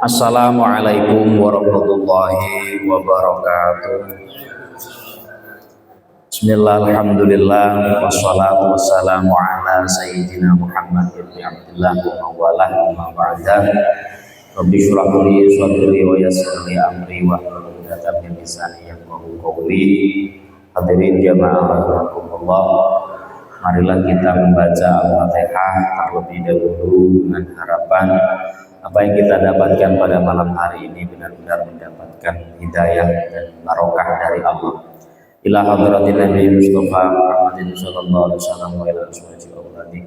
Assalamualaikum warahmatullahi wabarakatuh. Bismillah, alhamdulillah, wassalatu wassalamu ala sayyidina Muhammad ibn Abdullah wa mawalah wa ba'da. Rabbi shrah li sadri wa yassir li amri wa hlul 'uqdatam min lisani yafqahu qawli. Hadirin jamaah rahimakumullah, marilah kita membaca Al-Fatihah terlebih dahulu dengan harapan apa yang kita dapatkan pada malam hari ini benar-benar mendapatkan hidayah dan barokah dari Allah. Ila hadratin Nabi Mustafa Muhammadin sallallahu alaihi wasallam wa ila azwaji wa auladihi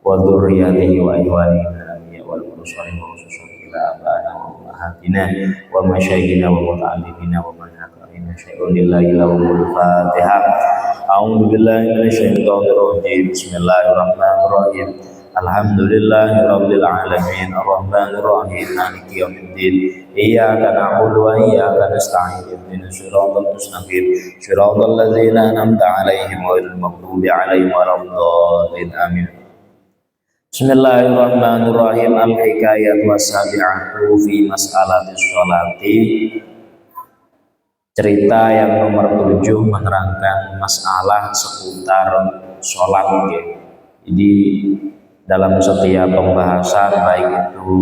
wa dzurriyyatihi wa ihwanihi min al-anbiya wal mursalin wa khususan ila abana wa ummahatina wa masyayikhina wa muta'allimina wa man haqqina syai'un lillahi lahumul Fatihah. A'udzu billahi minasyaitonir rajim. Bismillahirrahmanirrahim. Alhamdulillahirabbil alamin arrahmanir rahim maliki yaumiddin iyyaka na'budu wa iyyaka nasta'in ihdinas siratal mustaqim siratal ladzina an'amta 'alaihim ghairil maghdubi 'alaihim waladdallin amin. Bismillahirrahmanirrahim. Al-hikayatu was-sabi'atu fi mas'alatis sholati. Cerita yang nomor 7 menerangkan masalah seputar sholat. Jadi dalam setiap pembahasan baik itu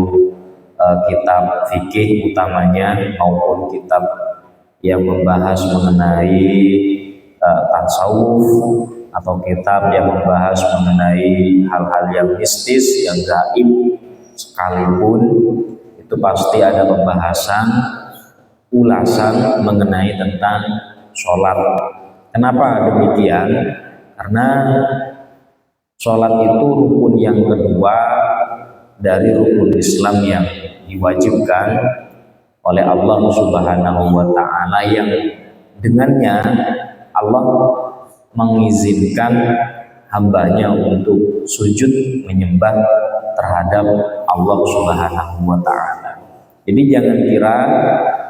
kitab fikih utamanya maupun kitab yang membahas mengenai tasawuf atau kitab yang membahas mengenai hal-hal yang mistis, yang gaib sekalipun, itu pasti ada pembahasan ulasan mengenai tentang sholat. Kenapa demikian? Karena sholat itu rukun yang kedua dari rukun Islam yang diwajibkan oleh Allah Subhanahu wa Ta'ala, yang dengannya Allah mengizinkan hambanya untuk sujud menyembah terhadap Allah Subhanahu wa Ta'ala. Jadi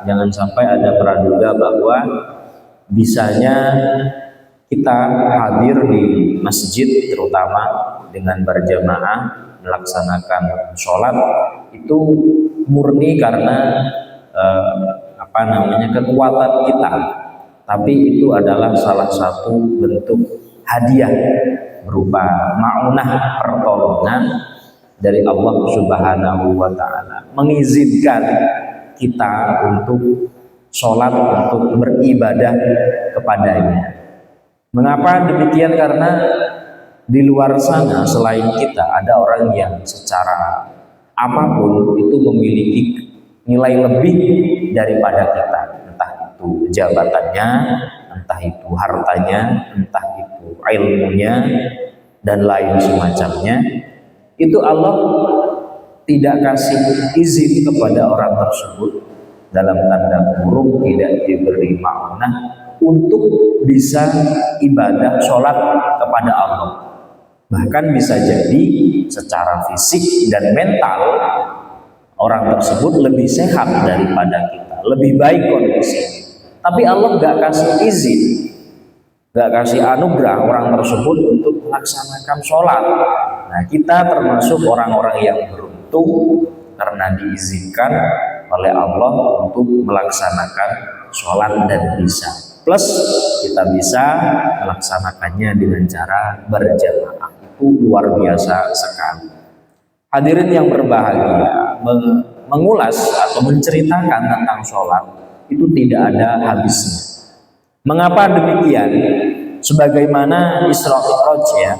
jangan sampai ada praduga bahwa bisanya kita hadir di masjid terutama dengan berjamaah melaksanakan sholat itu murni karena kekuatan kita, tapi itu adalah salah satu bentuk hadiah berupa ma'unah, pertolongan dari Allah Subhanahu wa Ta'ala, mengizinkan kita untuk sholat, untuk beribadah kepadanya. Mengapa demikian? Karena di luar sana selain kita ada orang yang secara apapun itu memiliki nilai lebih daripada kita, entah itu jabatannya, entah itu hartanya, entah itu ilmunya dan lain semacamnya. Itu Allah tidak kasih izin kepada orang tersebut, dalam tanda kurung tidak diberi ma'unah untuk bisa ibadah sholat kepada Allah. Bahkan bisa jadi secara fisik dan mental orang tersebut lebih sehat daripada kita, lebih baik kondisinya. Tapi Allah gak kasih izin, gak kasih anugerah orang tersebut untuk melaksanakan sholat. Nah, kita termasuk orang-orang yang beruntung karena diizinkan oleh Allah untuk melaksanakan sholat dan bisa. Plus kita bisa melaksanakannya dengan cara berjamaah. Itu luar biasa sekali. Hadirin yang berbahagia, mengulas atau menceritakan tentang sholat itu tidak ada habisnya. Mengapa demikian? Sebagaimana Isra Mi'raj ya,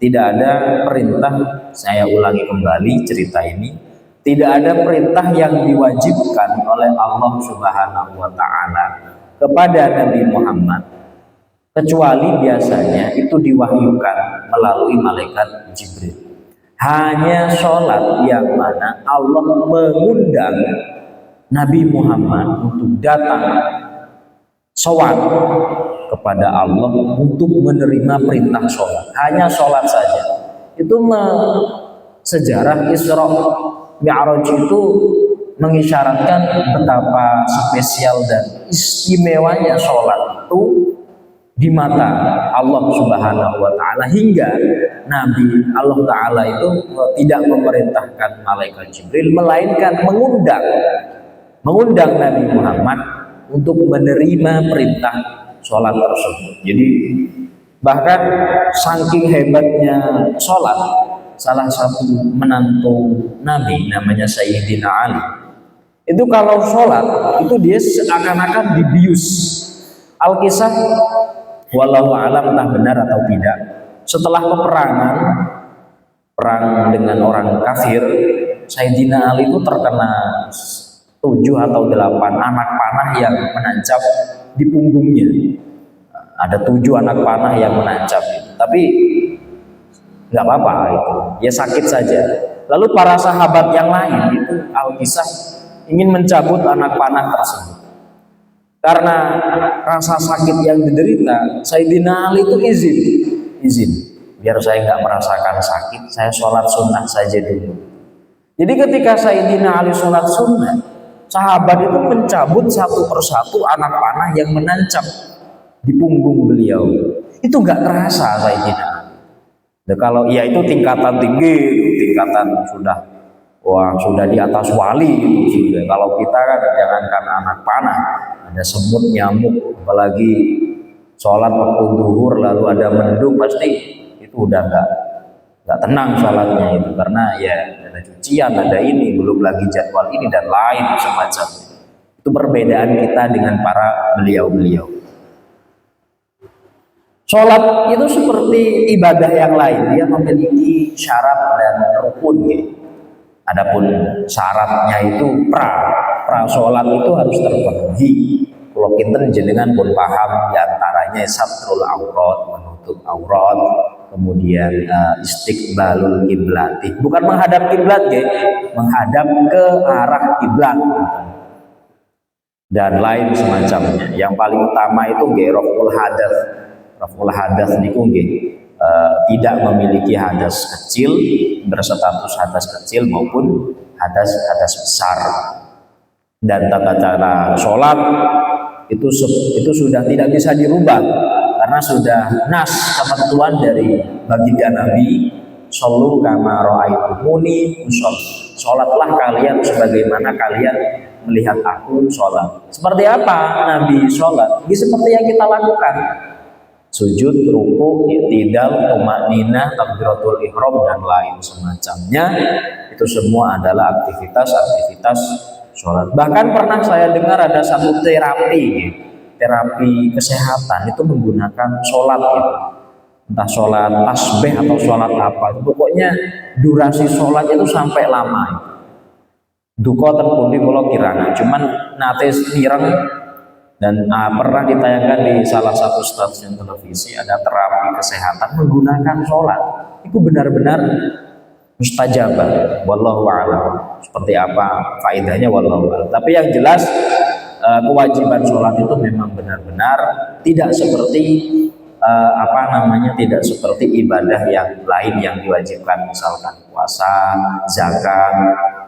tidak ada perintah, saya ulangi kembali cerita ini, tidak ada perintah yang diwajibkan oleh Allah Subhanahu wa Ta'ala kepada Nabi Muhammad kecuali biasanya itu diwahyukan melalui malaikat Jibril. Hanya sholat yang mana Allah mengundang Nabi Muhammad untuk datang sholat kepada Allah untuk menerima perintah sholat. Hanya sholat saja. Itu sejarah Isra Mi'raj itu mengisyaratkan betapa spesial dan istimewanya sholat itu di mata Allah Subhanahu wa taala, hingga Nabi Allah taala itu tidak memerintahkan malaikat Jibril, melainkan mengundang Nabi Muhammad untuk menerima perintah sholat tersebut. Jadi bahkan saking hebatnya sholat, salah satu menantu Nabi namanya Sayyidina Ali, itu kalau sholat itu dia seakan-akan dibius. Alkisah wallahu alam entah benar atau tidak, setelah peperangan perang dengan orang kafir, Sayyidina Ali itu terkena 7 atau 8 anak panah yang menancap di punggungnya. Ada 7 anak panah yang menancap, tapi nggak apa-apa, itu ya sakit saja. Lalu para sahabat yang lain itu Alkisah ingin mencabut anak panah tersebut. Karena rasa sakit yang diderita, Sayyidina Ali itu izin, biar saya nggak merasakan sakit, saya sholat sunnah saja dulu. Jadi ketika Sayyidina Ali sholat sunnah, sahabat itu mencabut satu persatu anak panah yang menancap di punggung beliau. Itu nggak terasa Sayyidina Ali. Nah, kalau ya itu tingkatan tinggi, tingkatan sudah di atas wali gitu sudah. Kalau kita kan jangankan anak panah, ada semut, nyamuk, apalagi sholat waktu zuhur lalu ada mendung, pasti itu udah nggak tenang sholatnya itu, karena ya ada cucian, ada ini, belum lagi jadwal ini dan lain semacam. Itu perbedaan kita dengan para beliau-beliau. Sholat itu seperti ibadah yang lain, dia memiliki syarat dan rukun gitu. Adapun syaratnya itu pra sholat itu harus terpenuhi. Kalau kita jenengan pun paham, diantaranya satrul aurat, menutup aurat, kemudian istiqbalul kiblat, bukan menghadap kiblat ya, menghadap ke arah kiblat dan lain semacamnya. Yang paling utama itu raful hadas niku tidak memiliki hadas kecil, berstatus hadas kecil maupun hadas besar. Dan tata cara sholat itu sudah tidak bisa dirubah, karena sudah nas ketentuan dari baginda Nabi, shollu kama ra'aitumuni usolli, sholatlah kalian sebagaimana kalian melihat aku sholat. Seperti apa Nabi sholat? Ini seperti yang kita lakukan, sujud, ruku, i'tidal, tumakninah, takbiratul ihram dan lain semacamnya. Itu semua adalah aktivitas sholat. Bahkan pernah saya dengar ada satu terapi kesehatan itu menggunakan sholat gitu. Entah sholat tasbih atau sholat apa, pokoknya durasi sholat itu sampai lama. Duka terpundi kalau kirana, cuman nate nireng. Dan pernah ditayangkan di salah satu stasiun televisi, ada terapi kesehatan menggunakan sholat. Itu benar-benar mustajabah, wallahu a'lam. Seperti apa faedahnya wallahu a'lam. Tapi yang jelas kewajiban sholat itu memang benar-benar tidak seperti tidak seperti ibadah yang lain yang diwajibkan, misalkan puasa, zakat,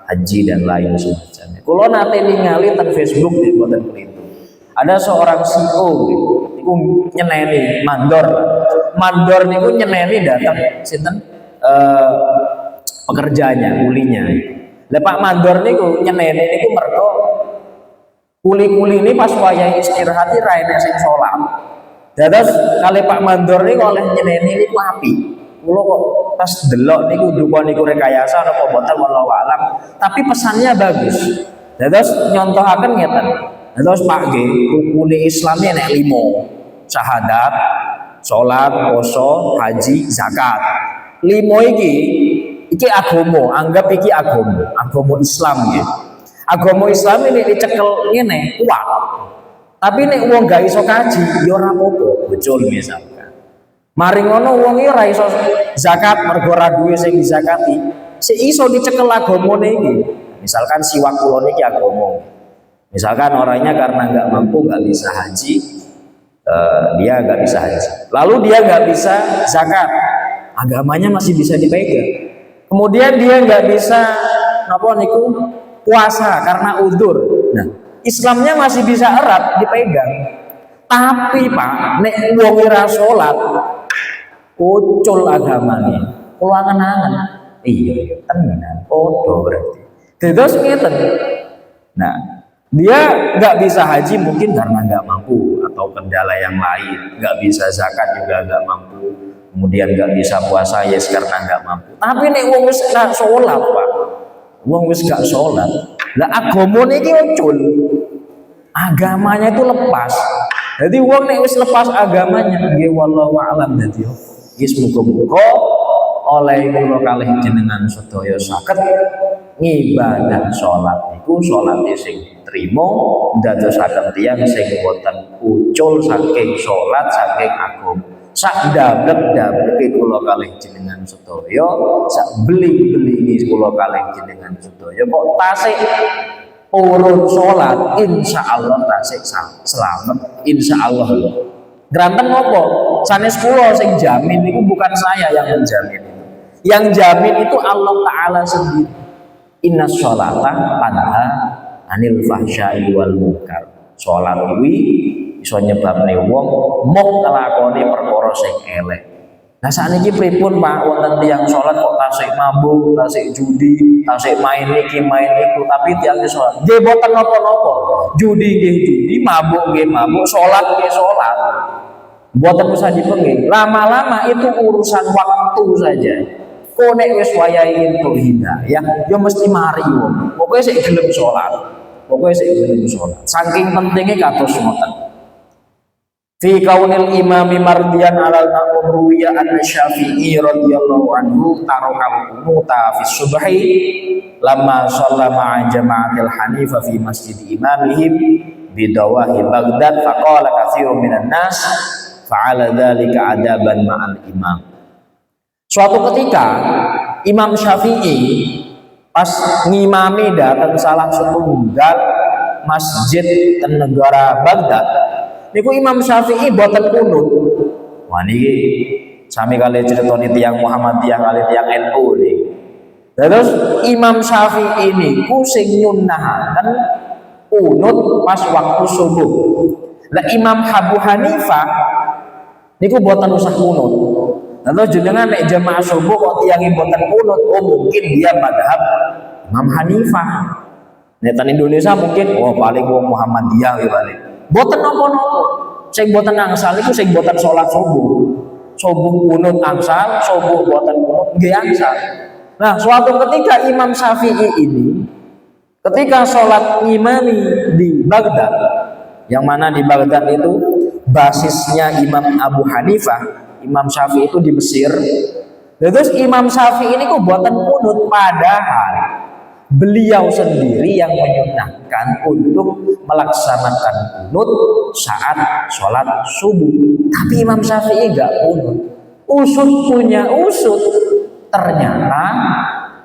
haji dan lain semacamnya. Kalau nanti ningali teng Facebook di buatan itu, ada seorang CEO itu nyeneni mandor niku nyeneni datang sinten pekerjaannya, kulinya. Lah Pak mandor niku nyeneni niku mergo kuli-kuli ini pas wayahe istirahat ra enek sing salat. Dados kali Pak mandor niku oleh nyeneni niku apik. Kula kok pas delok niku duka niku rekayasa napa boten wallahu alam, tapi pesannya bagus. Dados nyontohaken ngeten. Dados Pak nggih, rukune Islam nek 5. Syahadat, salat, poso, haji, zakat. 5 iki agama, anggap iki agama Islam nggih. Agama Islam ini dicekel ngene, kuat. Tapi nek wong gak iso kaji, ya ora apa-apa, bocol misalkan. Mari ngono wong iki ora iso zakat mergo ora duwe sing dizakati. Sik iso dicekel agamane iki. Misalkan siwak kula niki agama. Misalkan orangnya karena nggak mampu, nggak bisa haji, dia nggak bisa haji. Lalu dia nggak bisa zakat, agamanya masih bisa dipegang. Kemudian dia nggak bisa puasa karena udzur. Nah, Islamnya masih bisa erat dipegang. Tapi Pak, nek wong ora salat, ucul agamane. Kulo angen-angen. Iya, tenan. Podo berarti. Terus ngeten. Nah, dia nggak bisa haji mungkin karena nggak mampu atau kendala yang lain. Nggak bisa zakat juga nggak mampu. Kemudian nggak bisa puasa yes karena nggak mampu. Tapi nek wong wis nggak salat, Pak. Wong wis nggak salat. Lah agamane iki ucul. Agamanya itu lepas. Jadi wong nek wis lepas agamanya nggih wallahu a'lam dadi wis muga-muga oleh kula kalih jenengan sedaya saged ngibadah salat niku salate sing trima ndadosaken tiyang sing boten ucul saking salat saking agama. Sak dablek-dableke kula kalih jenengan sedaya, sak beling-belingi kula kalih jenengan sedaya kok tasik urun sholat, insya Allah tasik selamat, insya Allah. Granten ngopo? Sanes kula sing jamin itu bukan saya yang menjamin. Yang jamin itu Allah Taala sendiri. Inna sholata tanha anil fahsya'i wal munkar. Sholat kuwi iso nyebabne wong mok nglakoni perkara sing elek. Nah sakniki pripun Pak wonten tiyang salat kok tasik mabuk, tasik judi, tasik main iki main itu tapi tiyang salat. Nggih boten napa-napa. Judi nggih judi, mabuk nggih mabuk, salat nggih salat. Boten usah dipenging. Lama-lama itu urusan waktu saja. Kok nek wis wayahe entuk hidayah, ya mesti mari wong. Pokoke sik gelem salat. Pokoke sik gelem salat. Saking pentinge kados ngoten. Fi kaunil imami mardiyan alal ma'mum ruwiya an Syafi'i radhiyallahu anhu tarakal qunuta fi subhi lamma shalla jama'atil hanifa fi masjid imamihim bidawahi Baghdad faqala katsirun minan nas fa'ala dzalika adaban ma'al imam. Suatu ketika Imam Syafi'i pas ngimami datang salah setunggal masjid ten negara Baghdad niku Imam Syafi'i boten kunut. Wah niki sami kali critani tiyang Muhammadiyah kali tiyang NU niki. Terus Imam Syafi'i niku sing nyunnahaken kunut pas waktu subuh. Lah Imam Abu Hanifah niku boten usah kunut. Lalu jenengan nek jamaah subuh kok tiyangi boten kunut, oh mungkin dia madhab Imam Hanifah. Nek tan Indonesia mungkin oh paling wong Muhammadiyah ya paling. Boten napa-napa. Sing boten angsal iku sing boten salat subuh. Subuh kunut angsal, subuh boten kunut nggih angsal. Nah, suatu ketika Imam Syafi'i ini ketika salat imami di Baghdad, yang mana di Baghdad itu basisnya Imam Abu Hanifah, Imam Syafi'i itu di Mesir. Terus Imam Syafi'i ini kok boten kunut padahal beliau sendiri yang menyunahkan untuk melaksanakan kunut saat sholat subuh. Tapi Imam Syafi'i enggak kunut. Usut punya usut. Ternyata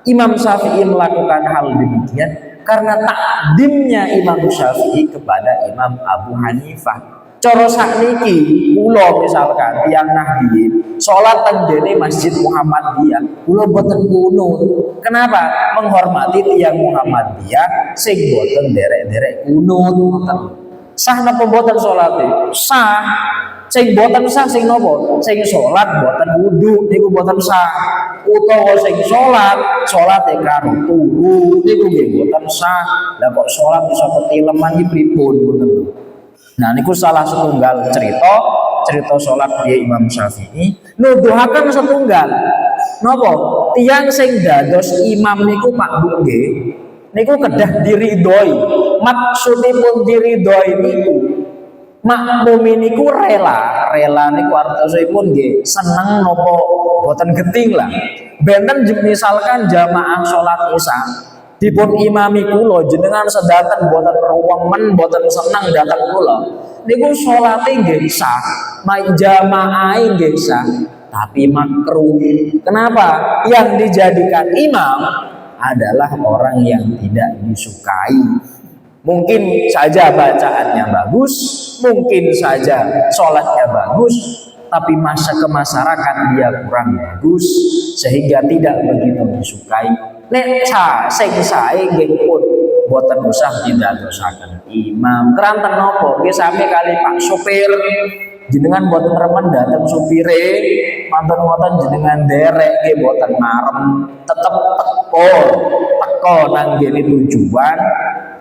Imam Syafi'i melakukan hal demikian karena takdimnya Imam Syafi'i kepada Imam Abu Hanifah. Coro sakniki kula misalkan tiyang Nahdliyin salat teng dene Masjid Muhammadiyah kula boten kunut. Kenapa? Menghormati tiyang Muhammadiyah sing boten derek-derek kunut ngoten. Sah napa boten salate? Sah. Sing boten sah sing napa? Sing salat boten wudu niku boten sah. Utawa sing salate karo turu niku nggih boten sah. Lah kok salat iso ketileman iki pripun ngoten. Nah niku salah setunggal cerita sholat dia Imam Syafi'i nuduhaken setunggal napa tiyang sing dados imam niku Pak Bu nggih niku kedah diridhoi maksudipun diridhoi niku makmum niku rela niku artosipun nggih seneng napa boten geting lah benten misalkan jamaah sholat isya dipun imami kula jenengan sedanten boten rewengen boten seneng dateng kula niku salate nggih sah jamaah nggih sah tapi makruh. Kenapa? Yang dijadikan imam adalah orang yang tidak disukai. Mungkin saja bacaannya bagus, mungkin saja sholatnya bagus, tapi masa ke masyarakat dia kurang bagus sehingga tidak begitu disukai. Nek sing sae nggih pun boten usah didadosaken imam. Keranten napa? Nggih sami kali Pak sopir jenengan boten remen dateng supire, manten-manten jenengan derek nggih boten marem, tetep teko nang ngene tujuan,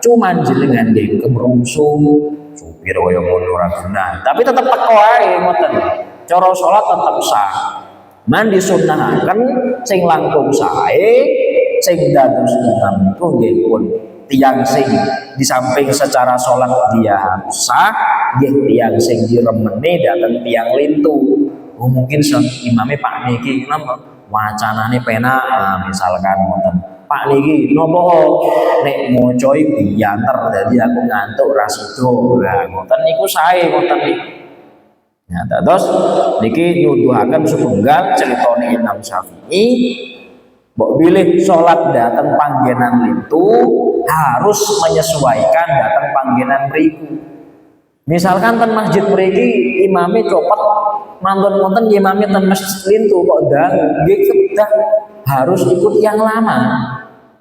cuman jenengan nggih kemrungsung supir kaya ngono ora guna, tapi tetep teko ae ngoten. Cara salat tetep sah. Man disunahaken sing langkung sae, sing dados imam itu nggih pun tiang sing di samping secara sholat dia sah, nggih tiang sing diremene dateng tiang lintu. Oh mungkin imamnya Pak niki napa wacanane penak, misalkan ngoten. Pak niki napa nek maca iki dianter dadi aku ngantuk ra sida. Lah ngoten niku sae ngoten niku. Ya terus niki nuduhaken sepenggal critane Imam Syafi'i. Mbok bilih sholat datang panggenan itu harus menyesuaikan datang panggenan mriku. Misalkan ten masjid mriki imame copot mantun-mantun imame ten masjid lintu kok dangu, nggih kedah harus ikut yang lama.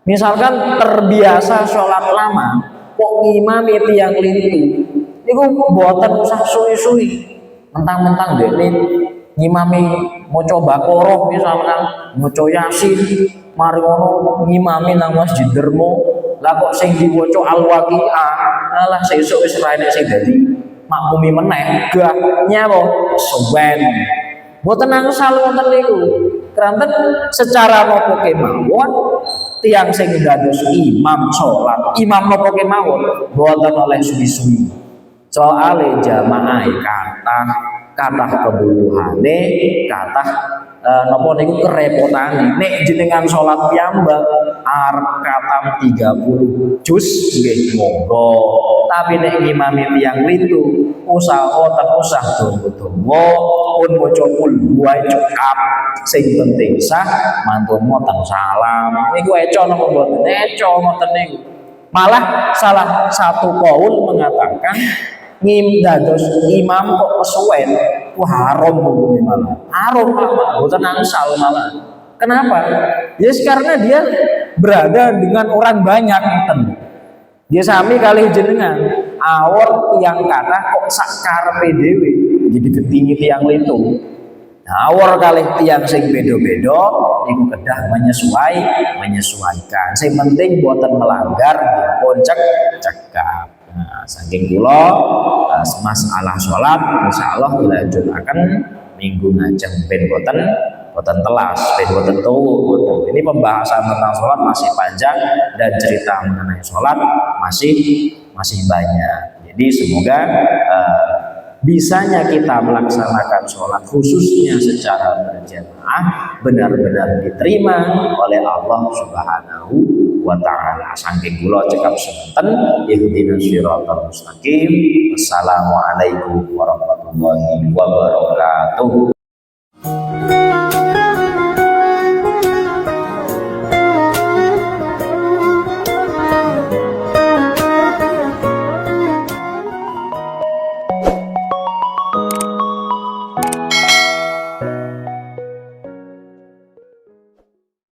Misalkan terbiasa sholat lama kok imame tiyang lintu, niku mboten usah suwi-suwi. Mentang-mentang dene ngimami maca Baqarah misalkan maca Yasin mari ngono ngimami nang Masjid Dermo lah kok sing diwaca Al-Waqiah alah sesuk wis ra enek sing dadi makmumi meneh gah nyawa suwen mboten angsal wonten niku keranten secara napa kemawon tiyang sing dados imam salat imam napa kemawon mboten oleh suwi-suwi soale jamaah kathah kebutuhane kathah napa niku kerepotane nek jenengan salat piyambak arep katam 30 juz nggih monggo tapi nek ngimami tiyang lintu usah donga-donga pun maca kul wae cekap sing penting sah mantun motong salam niku eco napa mboten eco ngoten niku malah salah satu kaul mengatakan dados imam kok kesuwen ku haram hukumnya malah haram malah boten angsal malah kenapa yes karena dia berada dengan orang banyak ngoten dia sami kalih jenengan awor tiang kathah kok sak karepe dhewe jadi ketinggi tiang lintu awor kalih tiang sing beda-beda niku kedah menyesuaikan sing penting boten melanggar dipun cekap. Nah, saking kula masalah sholat insyaallah dilanjutaken minggu ngajeng ben boten telas ben boten tuwuh. Ini pembahasan tentang sholat masih panjang dan cerita mengenai sholat masih banyak. Jadi semoga bisanya kita melaksanakan sholat khususnya secara berjamaah benar-benar diterima oleh Allah Subhanahu wa ta'ala. Saking kula cekap semanten ihdinas siratal mustaqim. Assalamualaikum warahmatullahi wabarakatuh.